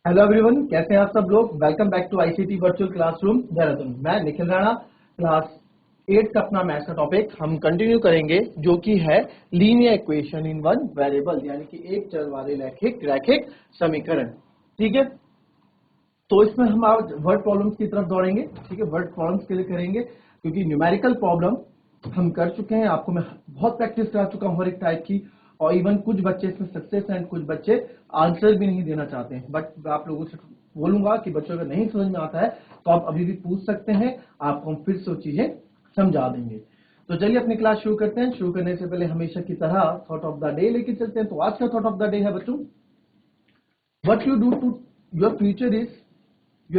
Hello everyone, कैसे हैं आप सब लोग। Welcome back to ICT virtual classroom Dehradun. मैं निखिल राणा, क्लास 8 का अपना मैथ्स का टॉपिक हम कंटिन्यू करेंगे, जो कि है linear equation in one variable, यानी कि एक चर वाले रैखिक समीकरण। ठीक है, तो इसमें हम आज वर्ड प्रॉब्लम्स की तरफ दौड़ेंगे। ठीक है, वर्ड प्रॉब्लम्स के लिए करेंगे, क्योंकि न्यूमेरिकल प्रॉब्लम हम कर चुके हैं। आपको मैं बहुत प्रैक्टिस करा चुका हूँ हर एक टाइप की, और इवन कुछ बच्चे इसमें सक्सेस हैं, कुछ बच्चे आंसर भी नहीं देना चाहते हैं। बट आप लोगों से बोलूंगा कि बच्चों अगर नहीं समझ में आता है तो आप अभी भी पूछ सकते हैं, आपको हम फिर से वो चीजें समझा देंगे। तो चलिए अपनी क्लास शुरू करते हैं। शुरू करने से पहले हमेशा की तरह थॉट ऑफ द डे लेके चलते हैं। तो आज का थॉट ऑफ द डे है बच्चों, what you do to your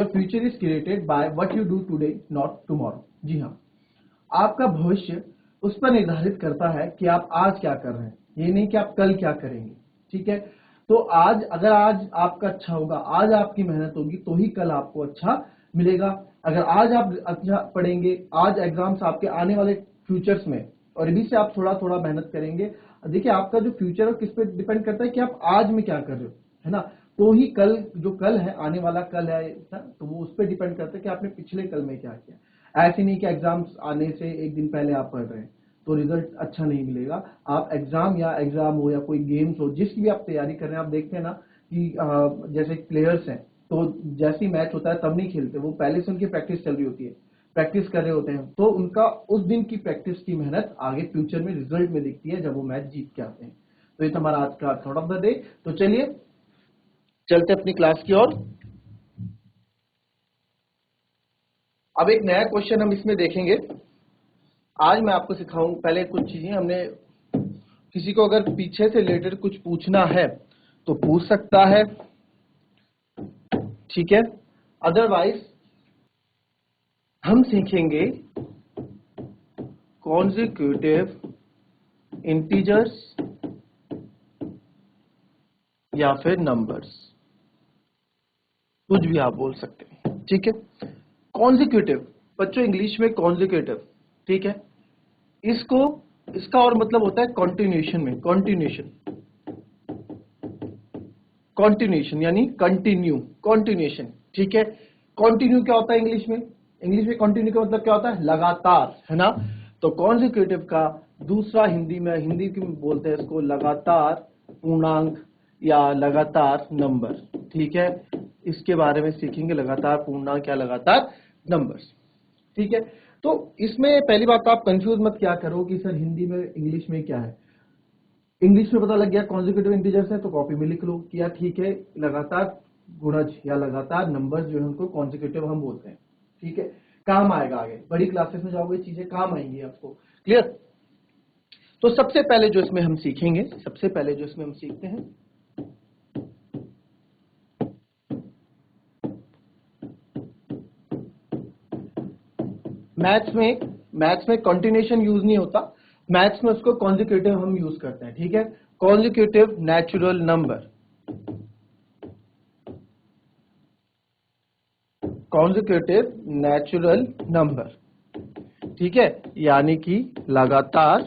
future is created by what you do today not tomorrow. जी हाँ, आपका भविष्य उस पर निर्धारित करता है कि आप आज क्या कर रहे हैं, ये नहीं कि आप कल क्या करेंगे। ठीक है, तो आज अगर आज आपका अच्छा होगा, आज आपकी मेहनत होगी, तो ही कल आपको अच्छा मिलेगा। अगर आज आप अच्छा पढ़ेंगे, आज एग्जाम्स आपके आने वाले फ्यूचर्स में, और अभी से आप थोड़ा थोड़ा मेहनत करेंगे। देखिए, आपका जो फ्यूचर है किस पे डिपेंड करता है कि आप आज में क्या कर रहे हो, है ना। तो ही कल, जो कल है, आने वाला कल है, तो वो उस पर डिपेंड करता है कि आपने पिछले कल में क्या किया। ऐसे नहीं कि एग्जाम्स आने से एक दिन पहले आप पढ़ रहे हैं तो रिजल्ट अच्छा नहीं मिलेगा। आप एग्जाम हो या कोई गेम्स हो, जिसकी भी आप तैयारी कर रहे हैं, आप देखते हैं ना कि जैसे प्लेयर्स हैं, तो जैसे ही मैच होता है तब नहीं खेलते, वो पहले से उनकी प्रैक्टिस चल रही होती है, प्रैक्टिस कर रहे होते हैं, तो उनका उस दिन की प्रैक्टिस की मेहनत आगे फ्यूचर में रिजल्ट में दिखती है, जब वो मैच जीत के आते हैं। तो ये हमारा आज का थॉट ऑफ द डे। तो चलिए चलते अपनी क्लास की ओर। अब एक नया क्वेश्चन हम इसमें देखेंगे। आज मैं आपको सिखाऊं, पहले कुछ चीजें हमने, किसी को अगर पीछे से रिलेटेड कुछ पूछना है तो पूछ सकता है, ठीक है। अदरवाइज हम सीखेंगे कॉन्जिक्यूटिव इंटीजर्स या फिर नंबर्स, कुछ भी आप बोल सकते हैं। ठीक है, कॉन्जिक्यूटिव बच्चों, इंग्लिश में कॉन्जिक्यूटिव, ठीक है। इसको, इसका और मतलब होता है कॉन्टिन्यूशन में, कॉन्टिन्यूशन यानी कंटिन्यू, कॉन्टिन्यूशन। ठीक है, कॉन्टिन्यू क्या होता है इंग्लिश में? इंग्लिश में कॉन्टिन्यू का मतलब क्या होता है? लगातार, है ना। तो कॉन्जिक्यूटिव का दूसरा हिंदी में बोलते हैं इसको लगातार पूर्णांक या लगातार नंबर। ठीक है, इसके बारे में सीखेंगे, लगातार पूर्णांक या लगातार नंबर्स। ठीक है, तो इसमें पहली बात तो आप कंफ्यूज मत क्या करो कि सर हिंदी में इंग्लिश में क्या है। इंग्लिश में पता लग गया कॉन्जिक्यूटिव इंटीजर्स है, तो कॉपी में लिख लो कि यार ठीक है, लगातार गुणज या लगातार नंबर्स जो है उनको कॉन्जिक्यूटिव हम बोलते हैं। ठीक है, काम आएगा, आगे बड़ी क्लासेस में जाओगे चीजें काम आएंगी आपको। क्लियर? तो सबसे पहले जो इसमें हम सीखेंगे, सबसे पहले जो इसमें हम सीखते हैं, मैथ्स में कंटिन्यूएशन यूज नहीं होता, मैथ्स में उसको कॉन्जिक्यूटिव हम यूज करते हैं। ठीक है, consecutive natural number, consecutive natural number. ठीक है, यानी कि लगातार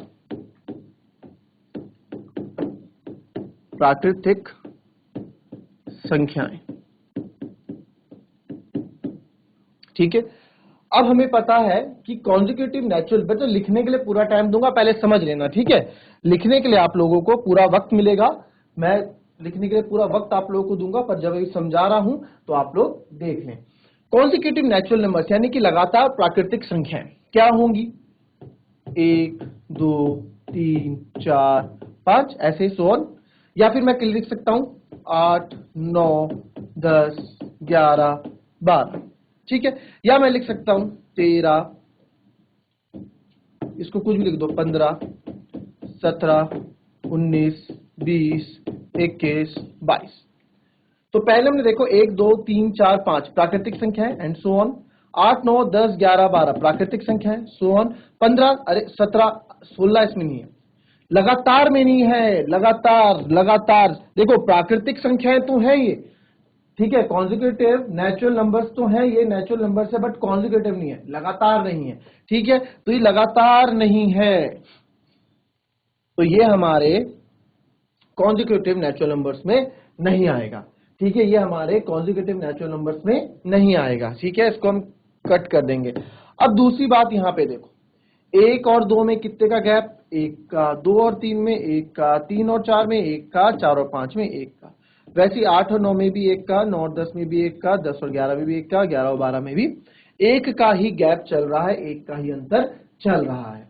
प्राकृतिक संख्याएं। ठीक है, अब हमें पता है कि कॉन्जिक्यूटिव नेचुरल, बच्चों लिखने के लिए पूरा टाइम दूंगा, पहले समझ लेना। ठीक है, लिखने के लिए आप लोगों को पूरा वक्त मिलेगा, मैं लिखने के लिए पूरा वक्त आप लोगों को दूंगा, पर जब अभी समझा रहा हूं तो आप लोग देख लें। कॉन्जिक्यूटिव नेचुरल नंबर्स यानी कि लगातार प्राकृतिक संख्याएं क्या होंगी? 1 2 3 4 5 ऐसे ही सोन, या फिर मैं लिख सकता हूं 8 9 10 11 12। ठीक है, या मैं लिख सकता हूं 13, इसको कुछ भी लिख दो, 15 17 19 20 21 22। तो पहले हमने देखो 1 2 3 4 5 प्राकृतिक संख्या है, एंड सो ऑन। 8 9 10 11 12 प्राकृतिक संख्या है, सो ऑन। 15 अरे 17 16 इसमें नहीं है, लगातार में नहीं है, लगातार लगातार देखो प्राकृतिक संख्याएं तो है ये। ठीक है, कॉन्जिक्यूटिव नेचुरल नंबर्स तो है, ये नेचुरल नंबर्स है, बट कॉन्जिक्यूटिव नहीं है, लगातार नहीं है। ठीक है, तो ये लगातार नहीं है, तो ये हमारे कॉन्जिक्यूटिव नेचुरल नंबर्स में नहीं आएगा। ठीक है, ये हमारे कॉन्जिक्यूटिव नेचुरल नंबर्स में नहीं आएगा। ठीक है, इसको हम कट कर देंगे। अब दूसरी बात यहाँ पे देखो, 1 और 2 में कितने का गैप, 1 का, 2 और 3 में 1 का, 3 और 4 में 1 का, 4 और 5 में 1 का। वैसे 8 और 9 में भी 1 का, 9 और 10 में भी 1 का, 10 और 11 में भी 1 का, 11 और 12 में भी 1 का ही गैप चल रहा है, 1 का ही अंतर चल रहा है।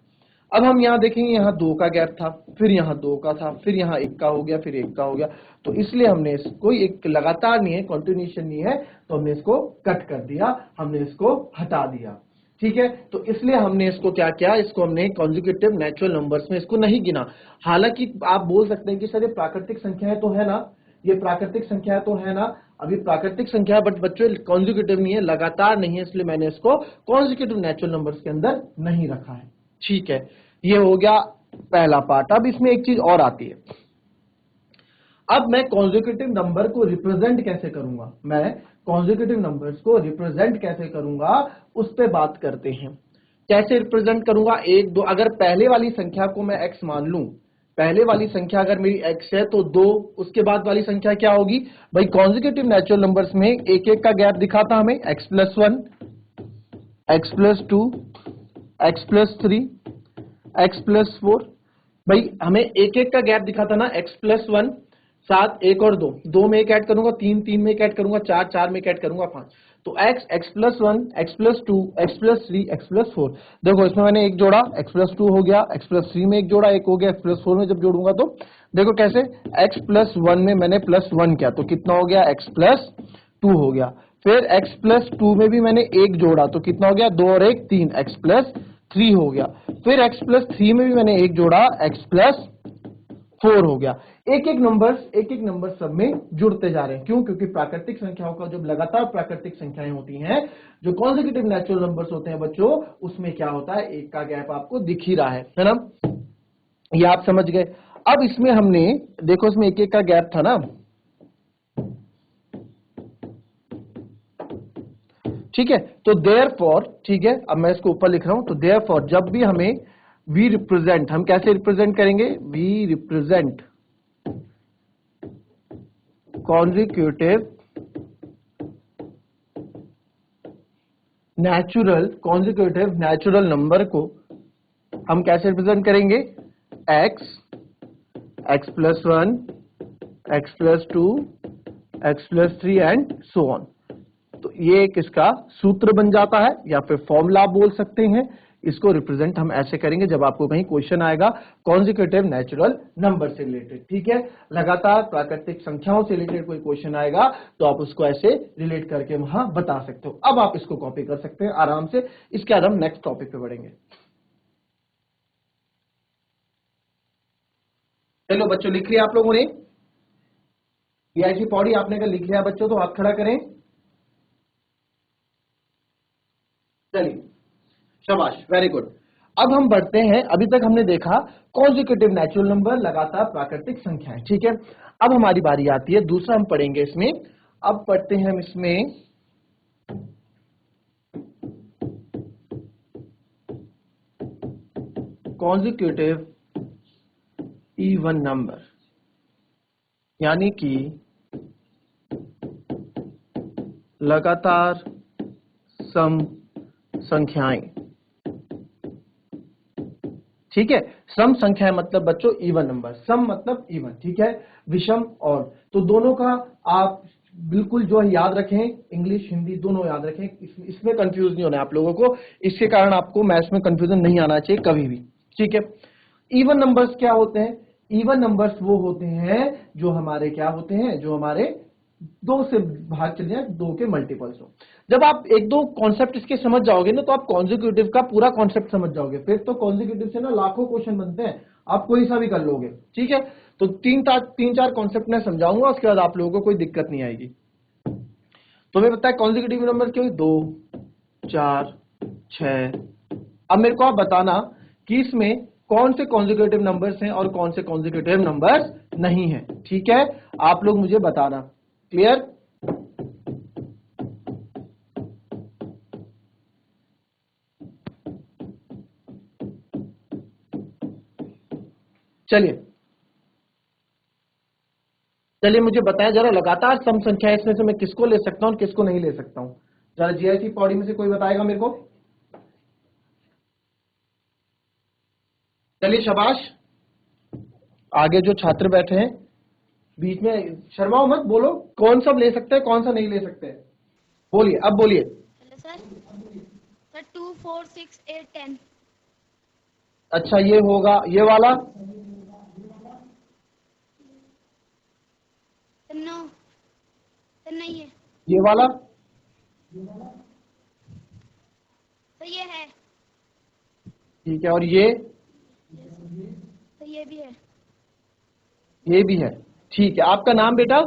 अब हम यहाँ देखेंगे, यहाँ 2 का गैप था, फिर यहाँ 2 का था, फिर यहाँ 1 का हो गया, फिर 1 का हो गया, तो इसलिए हमने इसको, एक लगातार नहीं है, कंटिन्यूएशन नहीं है, तो हमने इसको कट कर दिया, हमने इसको हटा दिया। ठीक है, तो इसलिए हमने इसको क्या किया, इसको हमने कॉन्जिक्यूटिव नेचुरल नंबर्स में इसको नहीं गिना। हालांकि आप बोल सकते हैं कि सर ये प्राकृतिक संख्याएं तो है ना, ये प्राकृतिक संख्या तो है ना, अभी प्राकृतिक संख्या है, बट बच्चों कॉन्जिक्यूटिव नहीं है, लगातार नहीं है, इसलिए मैंने इसको कॉन्जिक्यूटिव नेचुरल नंबर्स के अंदर नहीं रखा है। ठीक है, ये हो गया पहला पार्ट। अब इसमें एक चीज और आती है, अब मैं कॉन्जिक्यूटिव नंबर को रिप्रेजेंट कैसे करूंगा, मैं कॉन्जिक्यूटिव नंबर्स को रिप्रेजेंट कैसे करूंगा, उस पे बात करते हैं। कैसे रिप्रेजेंट करूंगा, 1 2, अगर पहले वाली संख्या को मैं x मान लूं, पहले वाली संख्या अगर मेरी x है तो 2, उसके बाद वाली संख्या क्या होगी भाई, कॉन्जिक्यूटिव नेचुरल नंबर्स में एक एक का गैप दिखाता हमें, x+1, x+2, x+3, x+4। भाई हमें एक एक का गैप दिखाता ना, x+1 7, 1 और 2, 2 में एक ऐड करूंगा, 3 3 में एक ऐड करूंगा, 4 4 में एक ऐड करूंगा, 5, तो x, x+1, x+2, x+3, x+4। देखो इसमें मैंने एक जोड़ा, x+2 हो गया, x+3 में एक जोड़ा, एक हो गया, x+4 में जब जोड़ूंगा तो देखो कैसे, x+1 में मैंने +1 किया तो कितना हो गया, x+2 हो गया। फिर x+2 में भी मैंने एक जोड़ा तो कितना हो गया, 2 और 1 3, x+3 हो गया। फिर x+3 में भी मैंने एक जोड़ा, x+4 हो गया। एक एक नंबर सब में जुड़ते जा रहे हैं। क्यों? क्योंकि प्राकृतिक संख्याओं का जब लगातार प्राकृतिक संख्याएं होती हैं, जो कॉन्जिक्यूटिव नेचुरल नंबर्स होते हैं बच्चों, उसमें क्या होता है, एक का गैप आपको दिख ही रहा है ना, ये आप समझ गए। अब इसमें हमने देखो, इसमें एक एक का गैप था ना, ठीक है, तो देयरफॉर, ठीक है, अब मैं इसको ऊपर लिख रहा हूं, तो देयरफॉर जब भी हमें वी रिप्रेजेंट, हम कैसे रिप्रेजेंट करेंगे, we represent consecutive natural number को हम कैसे रिप्रेजेंट करेंगे, x, x+1, x+2, x+3 and so on. तो ये एक इसका सूत्र बन जाता है, या फिर फॉर्मूला आप बोल सकते हैं। इसको रिप्रेजेंट हम ऐसे करेंगे जब आपको कहीं क्वेश्चन आएगा कॉन्जिक्यूटिव नेचुरल नंबर से रिलेटेड। ठीक है, लगातार प्राकृतिक संख्याओं से रिलेटेड कोई क्वेश्चन आएगा तो आप उसको ऐसे रिलेट करके वहां बता सकते हो। अब आप इसको कॉपी कर सकते हैं आराम से। इसके बाद हम नेक्स्ट टॉपिक पे बढ़ेंगे। चलो बच्चों, लिख लिया आप लोगों ने, पीआईसी पौड़ी आपने अगर लिख लिया बच्चों तो हाथ खड़ा करें। चलिए, शाबाश, वेरी गुड। अब हम बढ़ते हैं, अभी तक हमने देखा कॉन्जिक्यूटिव नेचुरल नंबर, लगातार प्राकृतिक संख्याएं। ठीक है, अब हमारी बारी आती है, दूसरा हम पढ़ेंगे इसमें। अब पढ़ते हैं हम इसमें कॉन्जिक्यूटिव इवन नंबर, यानी कि लगातार सम संख्याएं। ठीक है, सम संख्या मतलब बच्चों इवन नंबर, सम मतलब इवन, ठीक है, विषम और, तो दोनों का आप बिल्कुल जो है याद रखें, इंग्लिश हिंदी दोनों याद रखें, इसमें कंफ्यूज नहीं होना है आप लोगों को। इसके कारण आपको मैथ्स में कंफ्यूजन नहीं आना चाहिए कभी भी। ठीक है, इवन नंबर्स क्या होते हैं, इवन नंबर्स वो होते हैं जो हमारे क्या होते हैं, जो हमारे 2 से भाग चले जाए, 2 के मल्टीपल्स हो। जब आप एक दो कॉन्सेप्ट इसके समझ जाओगे ना, तो आप कॉन्जिक्यूटिव का पूरा कॉन्सेप्ट समझ जाओगे। फिर तो कॉन्जिक्यूटिव से ना लाखों क्वेश्चन बनते हैं, आप कोई सा भी कर लोगे। ठीक है, तो तीन चार कॉन्सेप्ट मैं समझाऊंगा, उसके बाद आप लोगों को कोई दिक्कत नहीं आएगी। तुम्हें पता है कॉन्जिक्यूटिव नंबर क्यों, 2 4 6। अब मेरे को आप बताना कि इसमें कौन से कॉन्जिक्यूटिव नंबर्स हैं और कौन से कॉन्जिक्यूटिव नंबर्स नहीं है। ठीक है, आप लोग मुझे बताना। क्लियर? चलिए, चलिए मुझे बताएं जरा, लगातार सम संख्या इसमें से मैं किसको ले सकता हूं और किसको नहीं ले सकता हूं? जरा जीआईसी पौड़ी में से कोई बताएगा मेरे को? चलिए शाबाश। आगे जो छात्र बैठे हैं बीच में शर्माओ मत, बोलो कौन सा ले सकते हैं कौन सा नहीं ले सकते हैं, बोलिए अब बोलिए। Hello sir 2 4 6 8 10। अच्छा ये होगा, ये वाला सर नो, सर नहीं है। ये वाला सर ये है। ठीक है, और ये सर ये भी है। भी है। ठीक है, आपका नाम बेटा?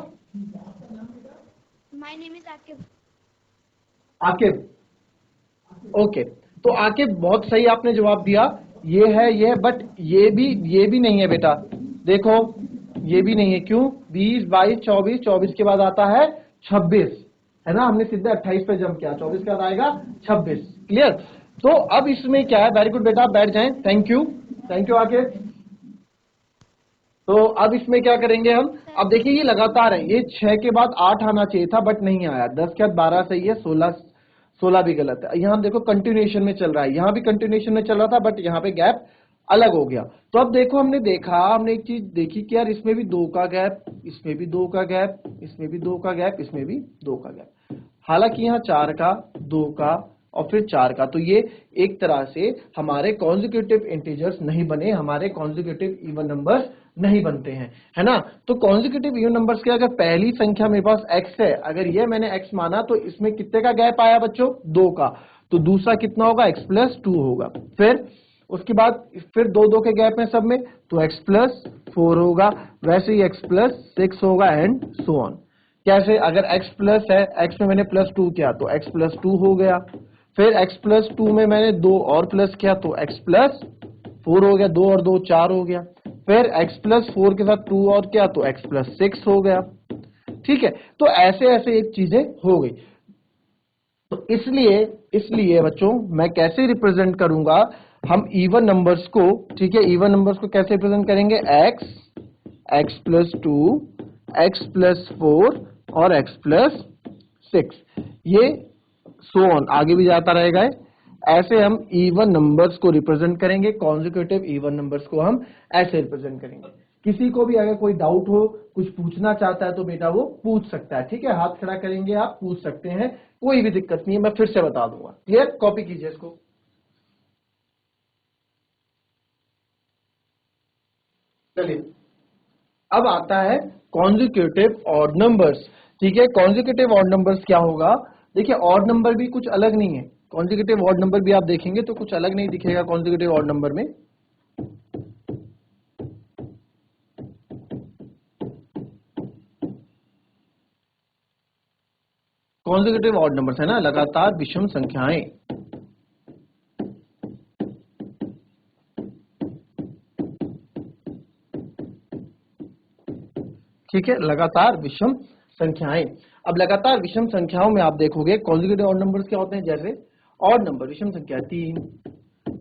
My name is Aqib. Aqib. Okay, तो आकिब बहुत सही आपने जवाब दिया। ये है, बट ये भी नहीं है बेटा। देखो ये भी नहीं है, क्यों? 20 22 24, 24 के बाद आता है 26, है ना? हमने सीधे 28 पे जंप किया, 24 के बाद आएगा 26। क्लियर? तो अब इसमें क्या है, वेरी गुड बेटा, बैठ जाएं। Thank you Aqib. तो अब इसमें क्या करेंगे हम? अब देखिए ये लगातार है, ये 6 के बाद 8 आना चाहिए था बट नहीं आया, 10 के बाद 12 सही है, 16 भी गलत है। यहाँ देखो कंटिन्यूएशन में चल रहा है, यहाँ भी कंटिन्यूएशन में चल रहा था बट यहाँ पे गैप अलग हो गया। तो अब देखो हमने एक चीज देखी कि यार इसमें भी 2 का गैप, इसमें भी 2 का गैप, इसमें भी 2 का गैप, इसमें भी 2 का गैप। हालांकि यहाँ 4 का, 2 का और फिर 4 का, तो ये एक तरह से हमारे कॉन्जिक्यूटिव इंटीजर्स नहीं बने, हमारे कॉन्जिक्यूटिव इवन नंबर्स नहीं बनते हैं, है ना? तो कॉन्जिक्यूटिव इवन नंबर्स के अगर पहली संख्या मेरे पास x है, अगर ये मैंने x माना तो इसमें कितने का गैप आया बच्चों? 2 का। तो दूसरा कितना होगा? x प्लस 2 होगा। फिर उसके बाद फिर 2 के गैप में सब में, तो x प्लस 4 होगा, वैसे ही x प्लस 6 होगा एंड सो ऑन। कैसे? अगर x प्लस है, x में मैंने प्लस 2 किया तो x प्लस 2 हो गया, फिर x प्लस 2 में मैंने 2 और प्लस किया तो x प्लस 4 हो गया, 2 और 2 4 हो गया, फिर x प्लस 4 के साथ 2 और क्या तो x प्लस 6 हो गया। ठीक है, तो ऐसे ऐसे एक चीजें हो गई। तो इसलिए बच्चों मैं कैसे रिप्रेजेंट करूंगा हम इवन नंबर्स को? ठीक है, इवन नंबर्स को कैसे रिप्रेजेंट करेंगे? x प्लस 2, x प्लस 4 और x प्लस 6, ये सो ऑन आगे भी जाता रहेगा। ऐसे हम इवन नंबर्स को रिप्रेजेंट करेंगे, कॉन्जिक्यूटिव इवन नंबर्स को हम ऐसे रिप्रेजेंट करेंगे। किसी को भी अगर कोई डाउट हो, कुछ पूछना चाहता है तो बेटा वो पूछ सकता है। ठीक है, हाथ खड़ा करेंगे आप, पूछ सकते हैं, कोई भी दिक्कत नहीं है, मैं फिर से बता दूंगा। क्लियर? कॉपी कीजिए इसको। चलिए अब आता है कॉन्जिक्यूटिव ऑड नंबर्स। ठीक है, कॉन्जिक्यूटिव ऑड नंबर्स क्या होगा? देखिए ऑड नंबर भी कुछ अलग नहीं है, कॉन्जिक्यूटिव ऑड नंबर भी आप देखेंगे तो कुछ अलग नहीं दिखेगा कॉन्जिक्यूटिव ऑड नंबर में। कॉन्जिक्यूटिव ऑड नंबर्स है ना, लगातार विषम संख्याएं। ठीक है, लगातार विषम संख्याएं। अब लगातार विषम संख्याओं में आप देखोगे कॉन्जिक्यूटिव ऑड नंबर्स क्या होते हैं, जैसे ऑड नंबर विषम संख्या 3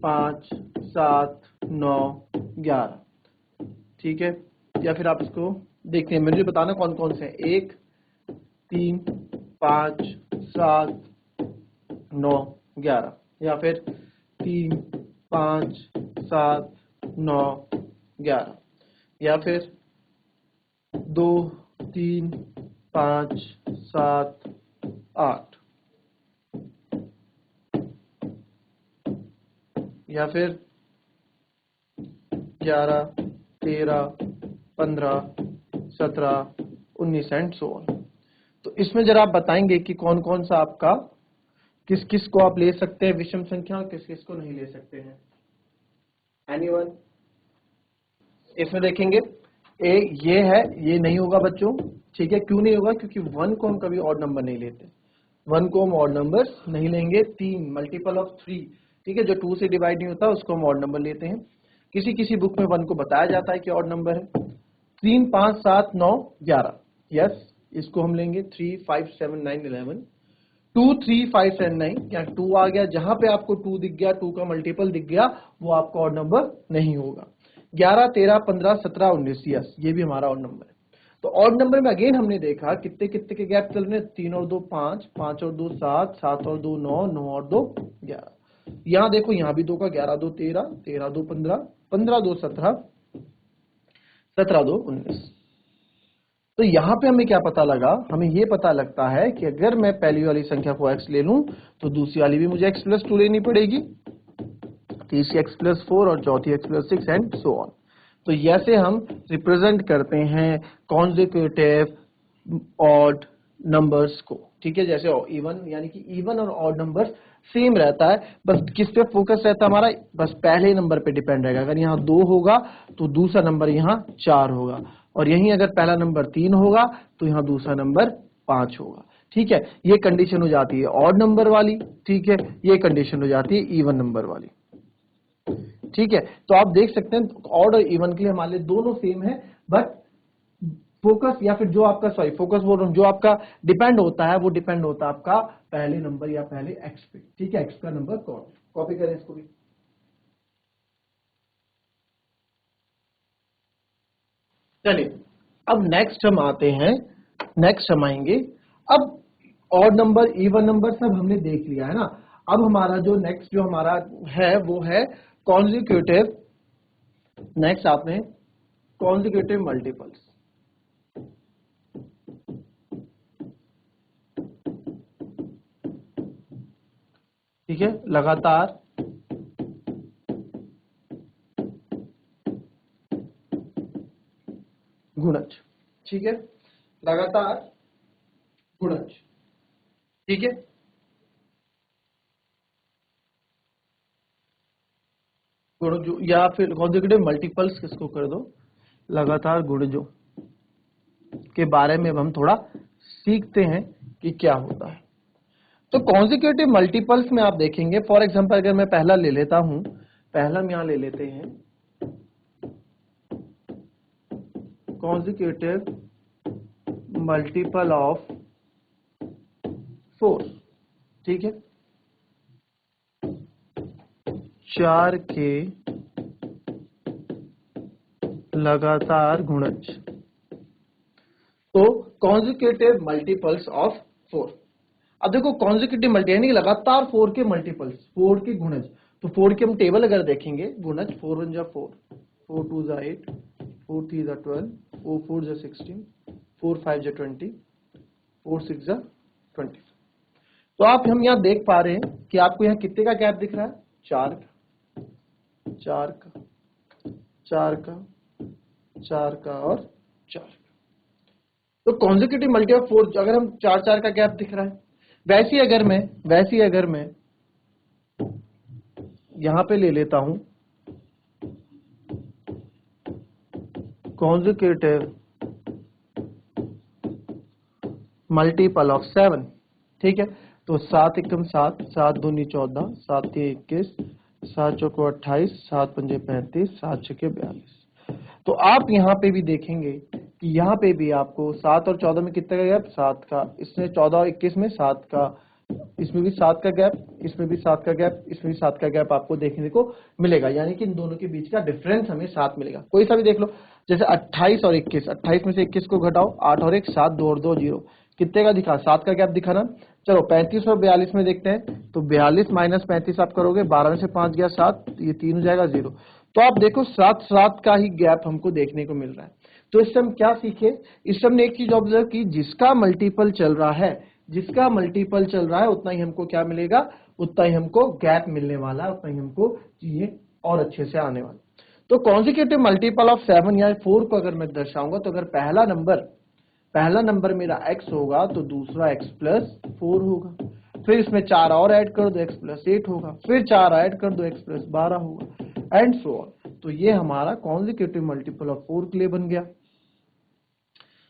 5 7 9 11। ठीक है, या फिर आप इसको देखते हैं, मुझे बताना कौन कौन से हैं। 1 3 5 7 9 11, या फिर 3 5 7 9 11, या फिर 2 3 5 7 8, या फिर 11 13 15 17 19 एंड सो ऑन। तो इसमें जरा आप बताएंगे कि कौन कौन सा आपका किस किस को आप ले सकते हैं विषम संख्या और किस किस को नहीं ले सकते हैं? एनीवन? इसमें देखेंगे ये है, ये नहीं होगा बच्चों। ठीक है, क्यों नहीं होगा? क्योंकि 1 को हम कभी ऑड नंबर नहीं लेते, 1 को हम ऑड नंबर नहीं लेंगे। 3 मल्टीपल ऑफ 3, ठीक है, जो 2 से डिवाइड नहीं होता उसको हम ऑड नंबर लेते हैं। किसी किसी बुक में 1 को बताया जाता है कि ऑड नंबर है। 3 5 7 9 11, यस, इसको हम लेंगे। 3 5 7 9 11, 2 3 5 7 9, क्या 2 आ गया? जहां पे आपको 2 दिख गया, 2 का मल्टीपल दिख गया, वो आपका ऑड नंबर नहीं होगा। 11 13 15 17 19, यस, ये भी हमारा ऑड नंबर है। तो ऑड नंबर में अगेन हमने देखा कितने कितने के गैप चल रहे हैं, 3 और 2 5, 5 और 2 7, 7 और 2 9, 9 और 2 11। यहां देखो यहां भी 2 का 11 2 13, 13 2 15, 15 2 17, 17 2 19। तो यहां पे हमें क्या पता लगा, हमें ये पता लगता है कि अगर मैं पहली वाली संख्या को x ले लूं तो दूसरी वाली भी मुझे x + 2 लेनी पड़ेगी, तीसरी x + 4 और चौथी x + 6 एंड सो ऑन। तो ऐसे हम रिप्रेजेंट करते हैं कॉन्जिक्यूटिव ऑड नंबर्स को, ठीक है। जैसे इवन यानी कि इवन और ऑड नंबर सेम रहता है, बस किस पे फोकस रहता है हमारा, बस पहले नंबर पे डिपेंड रहेगा। अगर यहाँ 2 होगा तो दूसरा नंबर यहाँ 4 होगा, और यहीं अगर पहला नंबर 3 होगा तो यहाँ दूसरा नंबर 5 होगा, ठीक है। ये कंडीशन हो जाती है ऑड नंबर वाली, ठीक है। ये कंडीशन हो जाती है इवन नंबर वाली, ठीक है। तो आप देख सकते हैं ऑड और इवन के लिए हमारे लिए दोनों सेम है, बट फोकस या फिर जो आपका फोकस बोल रहा हूं, जो आपका डिपेंड होता है वो डिपेंड होता है आपका पहले नंबर या पहले एक्स पे, ठीक है। एक्स का नंबर कॉपी करें इसको भी। चलिए अब नेक्स्ट हम आते हैं, नेक्स्ट हम आएंगे अब ऑड नंबर इवन नंबर सब हमने देख लिया है ना। अब हमारा जो नेक्स्ट जो हमारा है वो है कॉन्जिक्यूटिव, नेक्स्ट आपने कॉन्जिक्यूटिव मल्टीपल्स, ठीक है। लगातार गुणज, ठीक है। लगातार गुणज, ठीक है। गुणजों या फिर कॉन्जिक्यूटिव मल्टीपल्स किसको कर दो, लगातार गुणजों के बारे में हम थोड़ा सीखते हैं कि क्या होता है। तो कॉन्जिक्यूटिव मल्टीपल्स में आप देखेंगे, फॉर एग्जांपल अगर मैं पहला ले लेता हूं, पहला हम यहां ले लेते हैं कॉन्जिक्यूटिव मल्टीपल ऑफ 4, ठीक है। 4 के लगातार गुणज, तो कॉन्जिक्यूटिव मल्टीपल्स ऑफ 4। अब देखो कॉन्जिक्यूटिव मल्टी यानी लगातार 4 के मल्टीपल्स, 4 के गुणज। तो 4 के हम टेबल अगर देखेंगे गुणज, 4 1 जा 4, 4 2 जा 8, 4 3 जा 12, 4 4 जा 16, 4 5 जा 20, 4 6 जा 20। तो आप हम यहाँ देख पा रहे हैं कि आपको यहाँ कितने का गैप दिख रहा है, 4 का, 4 का, 4 का, 4 का और 4 का। तो कॉन्जिक्यूटिव मल्टी ऑफ 4 अगर हम 4 4 का गैप दिख रहा है, वैसे ही अगर मैं यहां पे ले लेता हूं कॉन्जिक्यूटिव मल्टीपल ऑफ 7, ठीक है। तो 7 एकम 7, 7 दूनी 14, 7 3 21, 7 चौको 28, 7 पंजे 35, 7 छके 42। तो आप यहां पे भी देखेंगे कि यहाँ पे भी आपको 7 और 14 में कितने का गैप, 7 का, इसमें 14 और 21 में 7 का, इसमें भी 7 का गैप, इसमें भी 7 का गैप, इसमें भी 7 का गैप आपको देखने को मिलेगा। यानी कि इन दोनों के बीच का डिफरेंस हमें 7 मिलेगा। कोई सा भी देख लो, जैसे 28 और 21, 28 में से 21 को घटाओ, 8 और 1 7, 2 और 2 0, कितने का दिखा, 7 का गैप दिखा ना। चलो 35 और 42 में देखते हैं, तो 42 माइनस 35 आप करोगे, 12 में से 5 गया 7, ये 3 हो जाएगा 0। तो आप देखो 7 7 का ही गैप हमको देखने को मिल रहा है। तो इससे हम क्या सीखे, इससे हमने एक चीज ऑब्जर्व की, जिसका मल्टीपल चल रहा है, जिसका मल्टीपल चल रहा है उतना ही हमको क्या मिलेगा, उतना ही हमको गैप मिलने वाला है, उतना ही हमको चीजें और अच्छे से आने वाली। तो कॉन्जिक्यूटिव मल्टीपल ऑफ 7 या 4 को अगर मैं दर्शाऊंगा, तो अगर पहला नंबर मेरा x होगा तो दूसरा x प्लस 4 होगा, फिर इसमें 4 और ऐड कर दो x प्लस 8 होगा, फिर 4 ऐड कर दो x प्लस 12 होगा एंड सो ऑन। तो ये हमारा कॉन्जिक्यूटिव मल्टीपल ऑफ 4 के लिए बन गया।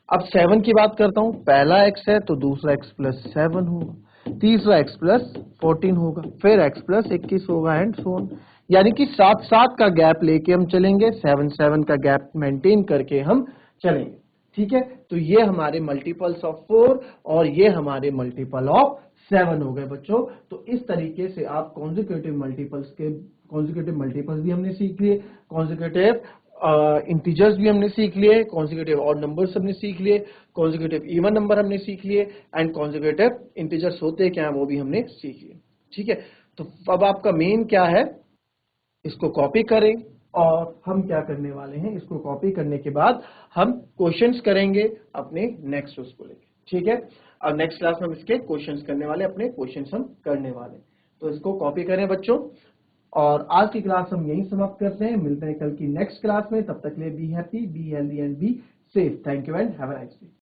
अब 7 की बात करता हूं, पहला x है तो दूसरा x प्लस 7 होगा, तीसरा x प्लस 14 होगा, फिर x प्लस 21 होगा एंड सो ऑन। यानी कि 7 7 का गैप लेके हम चलेंगे, 7 7 का गैप मेंटेन करके हम चलेंगे, ठीक है। तो ये हमारे मल्टीपल्स ऑफ 4 और ये हमारे मल्टीपल ऑफ 7 हो गए बच्चों। तो इस तरीके से आप कॉन्जिक्यूटिव मल्टीपल्स भी हमने सीख लिए, कॉन्जिक्यूटिव इंटीजर्स भी हमने सीख लिए, कॉन्जिक्यूटिव ऑड नंबर्स हमने सीख लिए, कॉन्जिक्यूटिव इवन नंबर हमने सीख लिए, एंड कॉन्जिक्यूटिव इंटीजर्स होते क्या है वो भी हमने सीख लिए। ठीक है, तो अब आपका मेन क्या है, इसको कॉपी करें, और हम क्या करने वाले हैं, इसको कॉपी करने के बाद हम क्वेश्चंस करेंगे अपने नेक्स्ट उसको लेके। ठीक है, अब नेक्स्ट क्लास में हम इसके क्वेश्चंस करने वाले, अपने क्वेश्चंस हम करने वाले। तो इसको कॉपी करें बच्चों, और आज की क्लास हम यहीं समाप्त करते हैं। मिलते हैं कल की नेक्स्ट क्लास में, तब तक के लिए be happy, be healthy and be safe. Thank you and have a nice day.